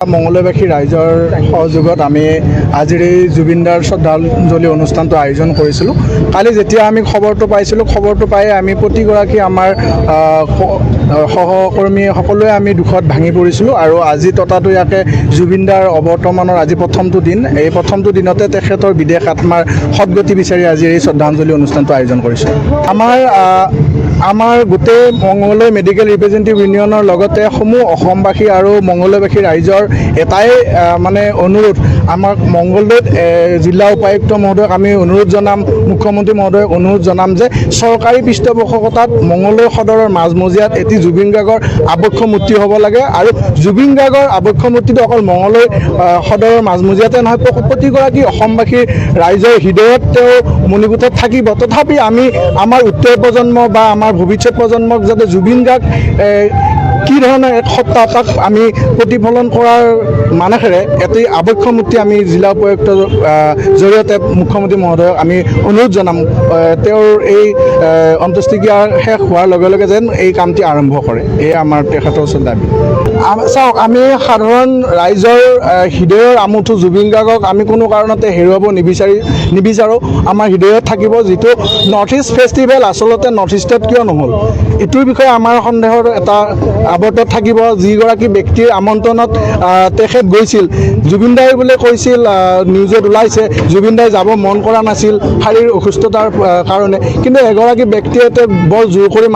মঙলবাসী ৰাইজৰ সহযোগত আমি আজিৰ এই জুবিনদাৰ শ্ৰদ্ধাঞ্জলি অনুষ্ঠানটো আয়োজন কৰিছিলোঁ। কালি যেতিয়া আমি খবৰটো পাইছিলোঁ, খবৰটো পাই আমি প্ৰতিগৰাকী আমাৰ সহকৰ্মী সকলোৱে আমি দুখত ভাঙি পৰিছিলোঁ। আৰু আজি ততাতৈয়াকে জুবিনদাৰ অৱৰ্তমানৰ আজি প্ৰথমটো দিন, এই প্ৰথমটো দিনতে তেখেতৰ বিদেশ আত্মাৰ সদগতি বিচাৰি আজি এই শ্ৰদ্ধাঞ্জলি অনুষ্ঠানটো আয়োজন কৰিছোঁ। আমাৰ গোটেই মঙলদৈ মেডিকেল ৰিপ্ৰেজেণ্টেটিভ ইউনিয়নৰ লগতে সমূহ অসমবাসী আৰু মঙলদৈবাসী ৰাইজৰ এটাই মানে অনুৰোধ, আমাক মঙলদৈত জিলা উপায়ুক্ত মহোদয়ক আমি অনুৰোধ জনাম, মুখ্যমন্ত্ৰী মহোদয়ক অনুৰোধ জনাম যে চৰকাৰী পৃষ্ঠপোষকতাত মঙলদৈ সদৰৰ মাজমজিয়াত এটি জুবিন গাৰ্গৰ আবক্ষ মূৰ্তি হ'ব লাগে। আৰু জুবিন গাৰ্গৰ আবক্ষ মূৰ্তিটো অকল মঙলদৈ সদৰৰ মাজমজিয়াতে নহয়, প্ৰতিগৰাকী অসমবাসীৰ ৰাইজৰ হৃদয়ত তেওঁ মণিকোঠত থাকিব। তথাপি আমি আমাৰ উত্তৰ প্ৰজন্ম বা আমাৰ ভৱিষ্যত প্ৰজন্মক যাতে জুবিন গাৰ্গ কি ধৰণৰ এক সত্তা তাক আমি প্ৰতিফলন কৰাৰ মানসেৰে এটি আবক্ষ মূৰ্তি আমি জিলা উপায়ুক্তৰ জৰিয়তে মুখ্যমন্ত্ৰী মহোদয়ক আমি অনুৰোধ জনাম, তেওঁৰ এই অন্ত্যেষ্টিক্ৰিয়া শেষ হোৱাৰ লগে লগে যেন এই কামটি আৰম্ভ কৰে। এয়ে আমাৰ তেখেতৰ ওচৰত দাবী। চাওক, আমি সাধাৰণ ৰাইজৰ হৃদয়ৰ আমুঠো জুবিন গাৰ্গক আমি কোনো কাৰণতে হেৰুৱাব নিবিচাৰোঁ। আমাৰ হৃদয়ত থাকিব। যিটো নৰ্থ ইষ্ট ফেষ্টিভেল আচলতে নৰ্থ ইষ্টত কিয় নহ'ল, এইটোৰ বিষয়ে আমাৰ সন্দেহৰ এটা আৱৰ্তত থাকিব। যিগৰাকী ব্যক্তিৰ আমন্ত্ৰণত তেখেত গৈছিল, জুবিনদাই বোলে কৈছিল, নিউজত ওলাইছে জুবিনদাই যাব মন কৰা নাছিল শাৰীৰিক অসুস্থতাৰ কাৰণে, কিন্তু এগৰাকী ব্যক্তিয়ে বৰ জোৰ কৰি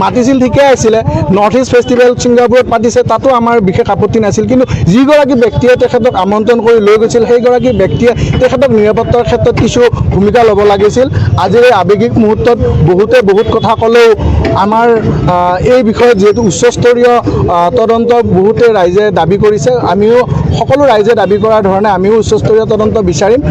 মাতিছিল ঠিকে আছিলে। নৰ্থ ইষ্ট ফেষ্টিভেল ছিংগাপুৰত পাতিছে, তাতো আমাৰ বিশেষ আপত্তি নাছিল। কিন্তু যিগৰাকী ব্যক্তিয়ে তেখেতক আমন্ত্ৰণ কৰি লৈ গৈছিল, সেইগৰাকী ব্যক্তিয়ে তেখেতক নিৰাপত্তাৰ ক্ষেত্ৰত কিছু ভূমিকা ল'ব লাগিছিল। আজিৰ এই আৱেগিক মুহূৰ্তত বহুত কথা ক'লেও আমাৰ এই বিষয়ত যিহেতু উচ্চস্তৰীয় তদন্ত বহুতে ৰাইজে দাবী কৰিছে, আমিও সকলো ৰাইজে দাবী কৰাৰ ধৰণে আমিও উচ্চস্তৰীয় তদন্ত বিচাৰিম।